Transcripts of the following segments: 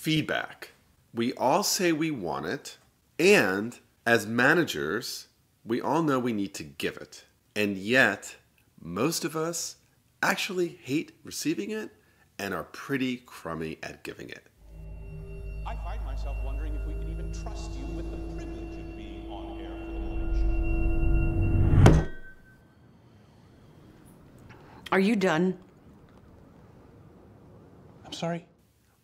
Feedback. We all say we want it, and as managers, we all know we need to give it. And yet, most of us actually hate receiving it and are pretty crummy at giving it. I find myself wondering if we can even trust you with the privilege of being on air for the morning show. Are you done? I'm sorry?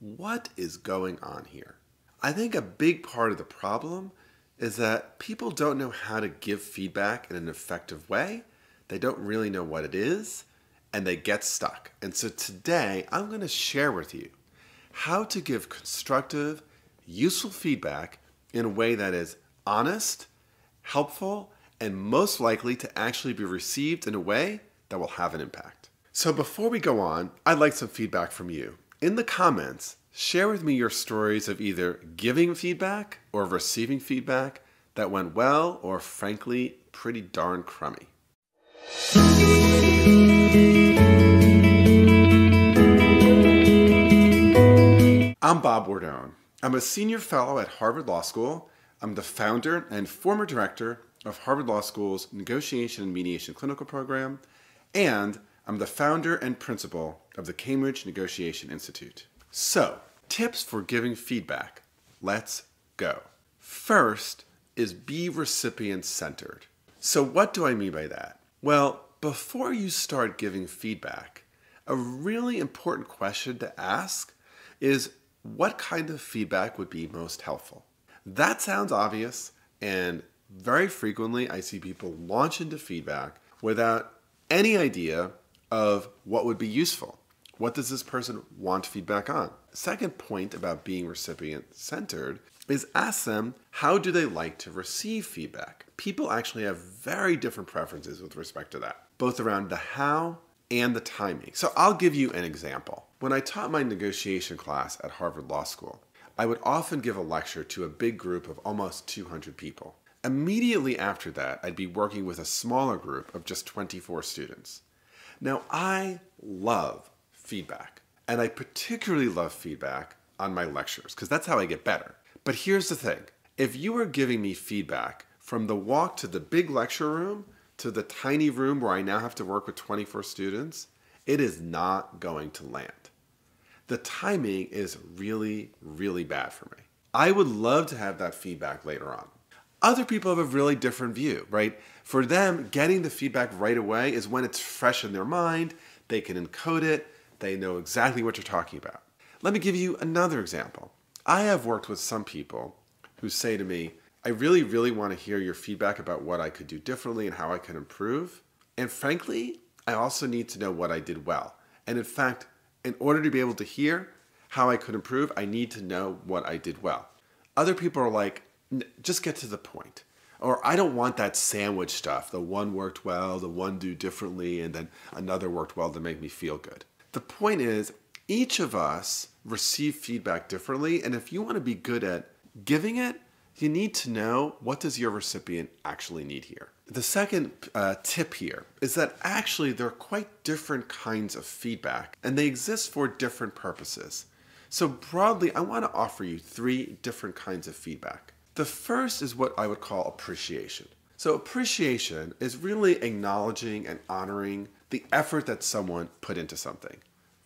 What is going on here? I think a big part of the problem is that people don't know how to give feedback in an effective way. They don't really know what it is, and they get stuck. And so today, I'm going to share with you how to give constructive, useful feedback in a way that is honest, helpful, and most likely to actually be received in a way that will have an impact. So before we go on, I'd like some feedback from you. In the comments, share with me your stories of either giving feedback or receiving feedback that went well or frankly pretty darn crummy. I'm Bob Bordone. I'm a senior fellow at Harvard Law School. I'm the founder and former director of Harvard Law School's Negotiation and Mediation Clinical Program, and I'm the founder and principal of the Cambridge Negotiation Institute. So, tips for giving feedback. Let's go. First is be recipient-centered. So what do I mean by that? Well, before you start giving feedback, a really important question to ask is what kind of feedback would be most helpful? That sounds obvious, and very frequently I see people launch into feedback without any idea of what would be useful. What does this person want feedback on? Second point about being recipient-centered is ask them, how do they like to receive feedback? People actually have very different preferences with respect to that, both around the how and the timing. So I'll give you an example. When I taught my negotiation class at Harvard Law School, I would often give a lecture to a big group of almost 200 people. Immediately after that, I'd be working with a smaller group of just 24 students. Now, I love feedback, and I particularly love feedback on my lectures, because that's how I get better. But here's the thing. If you are giving me feedback from the walk to the big lecture room to the tiny room where I now have to work with 24 students, it is not going to land. The timing is really, really bad for me. I would love to have that feedback later on. Other people have a really different view, right? For them, getting the feedback right away is when it's fresh in their mind, they can encode it, they know exactly what you're talking about. Let me give you another example. I have worked with some people who say to me, I really, really want to hear your feedback about what I could do differently and how I can improve. And frankly, I also need to know what I did well. And in fact, in order to be able to hear how I could improve, I need to know what I did well. Other people are like, just get to the point. Or I don't want that sandwich stuff. The one worked well, the one do differently, and then another worked well to make me feel good. The point is, each of us receive feedback differently, and if you want to be good at giving it, you need to know what does your recipient actually need here. The second tip here is that actually there are quite different kinds of feedback, and they exist for different purposes. So broadly, I want to offer you 3 different kinds of feedback. The first is what I would call appreciation. So appreciation is really acknowledging and honoring the effort that someone put into something.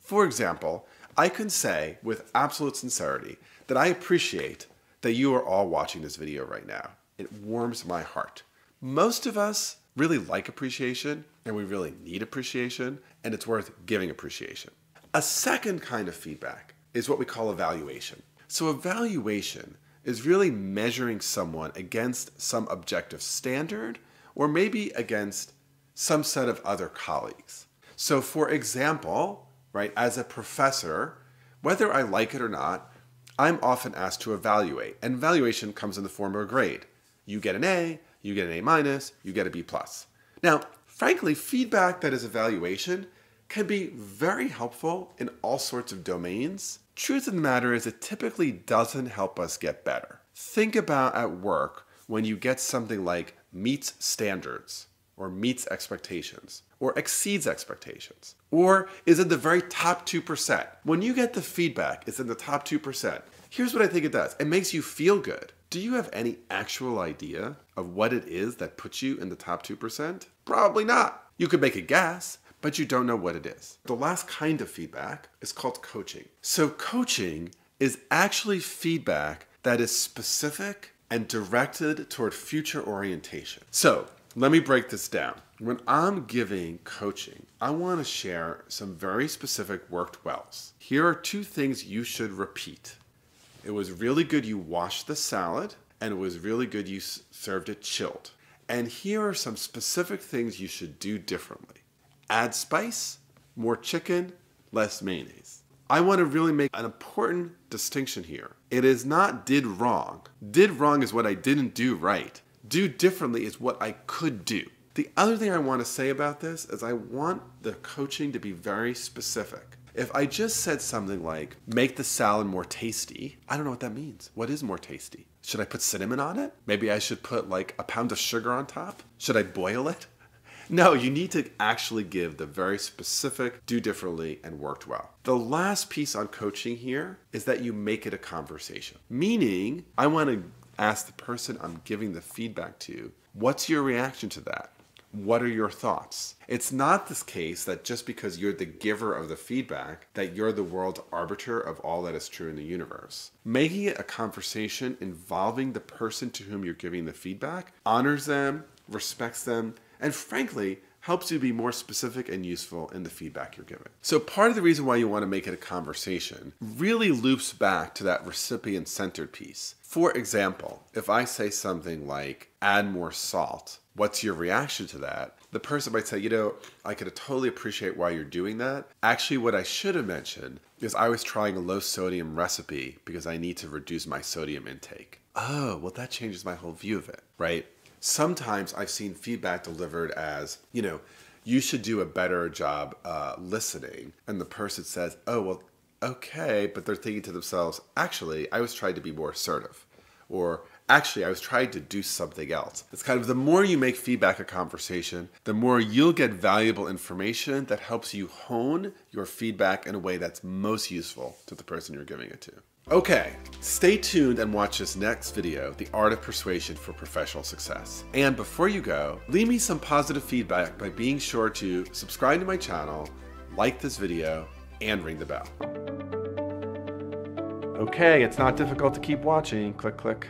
For example, I can say with absolute sincerity that I appreciate that you are all watching this video right now. It warms my heart. Most of us really like appreciation, and we really need appreciation, and it's worth giving appreciation. A second kind of feedback is what we call evaluation. So evaluation is really measuring someone against some objective standard or maybe against some set of other colleagues. So for example, right, as a professor, whether I like it or not, I'm often asked to evaluate, and evaluation comes in the form of a grade. You get an A, you get an A minus, you get a B plus. Now, frankly, feedback that is evaluation can be very helpful in all sorts of domains. Truth of the matter is it typically doesn't help us get better. Think about at work when you get something like meets standards. or meets expectations, or exceeds expectations? Or is it the very top 2%? When you get the feedback, it's in the top 2%. Here's what I think it does. It makes you feel good. Do you have any actual idea of what it is that puts you in the top 2%? Probably not. You could make a guess, but you don't know what it is. The last kind of feedback is called coaching. So coaching is actually feedback that is specific and directed toward future orientation. So let me break this down. When I'm giving coaching, I want to share some very specific worked wells. Here are 2 things you should repeat. It was really good you washed the salad, and it was really good you served it chilled. And here are some specific things you should do differently. Add spice, more chicken, less mayonnaise. I want to really make an important distinction here. It is not did wrong. Did wrong is what I didn't do right. Do differently is what I could do. The other thing I want to say about this is I want the coaching to be very specific. If I just said something like, make the salad more tasty, I don't know what that means. What is more tasty? Should I put cinnamon on it? Maybe I should put like a pound of sugar on top? Should I boil it? No, you need to actually give the very specific, do differently, and worked well. The last piece on coaching here is that you make it a conversation. Meaning, I want to ask the person I'm giving the feedback to, what's your reaction to that? What are your thoughts? It's not this case that just because you're the giver of the feedback, that you're the world's arbiter of all that is true in the universe. Making it a conversation involving the person to whom you're giving the feedback honors them, respects them, and frankly, helps you be more specific and useful in the feedback you're giving. So part of the reason why you want to make it a conversation really loops back to that recipient-centered piece. For example, if I say something like, add more salt, what's your reaction to that? The person might say, I could totally appreciate why you're doing that. Actually, what I should have mentioned is I was trying a low sodium recipe because I need to reduce my sodium intake. Oh, well, that changes my whole view of it, right? Sometimes I've seen feedback delivered as, you should do a better job listening. And the person says, oh, well, okay. But they're thinking to themselves, actually, I was trying to be more assertive. Or actually, I was trying to do something else. It's kind of the more you make feedback a conversation, the more you'll get valuable information that helps you hone your feedback in a way that's most useful to the person you're giving it to. Okay, stay tuned and watch this next video, The Art of Persuasion for Professional Success. And before you go, leave me some positive feedback by being sure to subscribe to my channel, like this video, and ring the bell. Okay, it's not difficult to keep watching. Click, click.